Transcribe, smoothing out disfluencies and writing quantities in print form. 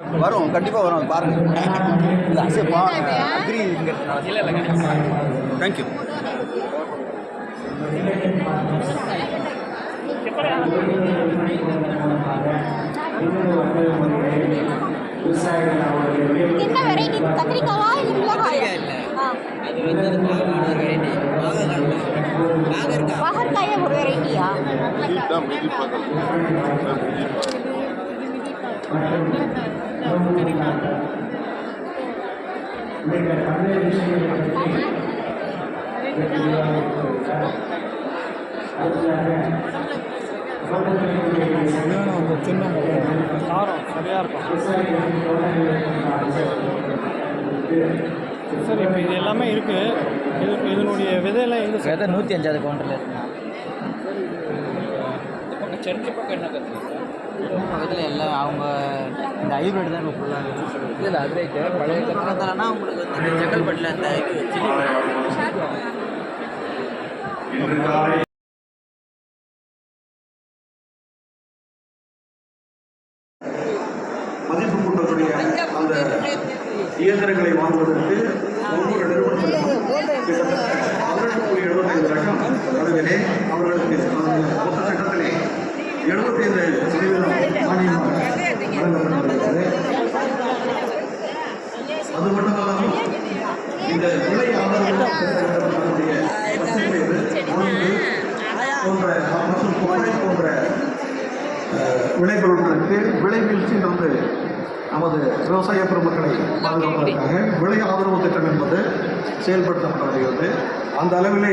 வரும், கண்டிப்பாக வரும். பாருங்கள், இந்த அக்ரிங்கிறதுனால. இல்லை இல்லைங்க, தேங்க்யூ. என்ன வெரைட்டி? கத்திரிக்காவா இல்லை மிளகாயா? அது வந்து ஒரு வெரைட்டி பாகற்காயே ஒரு வெரைட்டியா? சின்ன காரம் சரியாக இருக்கும். சரி, இப்போ இது எல்லாமே இருக்குது. இதனுடைய விதையெல்லாம் எங்கே விதை 105 கவுண்டரில் இருக்குண்ணா. சர்ச்சு பக்கம் என்ன கற்றுக்கிட்டேன் பக்கத்தில் எல்லாம் அவங்க இந்த ஹைப்ரிட் தான் இப்போ ஃபுல்லாக. இல்லை அது ரைட்டு. பழைய பக்கத்துலனா உங்களுக்கு வந்து செங்கல்பட்டில் இந்த இது சில்லி மதிப்பு கூட்டக்கூடிய அந்த இயந்திரங்களை வாங்குவதற்கு ஒவ்வொரு நிறுவனத்திற்கும் கிட்டத்தட்ட 75 லட்சம் அதுவிலே அவர்களுக்கு மொத்த சட்டத்திலே 75% மானியம் வழங்கப்பட்டிருக்கிறது. அது மட்டுமல்லாமல் இந்த விலை ஆதரவு போன்ற மற்றும் கொப்பரை போன்ற விளைபொருட்களுக்கு விலை வீழ்ச்சியிலிருந்து நமது விவசாய பெருமக்களை பாதுகாப்பதற்காக விலை ஆதரவு திட்டம் என்பது செயல்படுத்தப்பட்டு வருகிறது. அந்த அளவிலே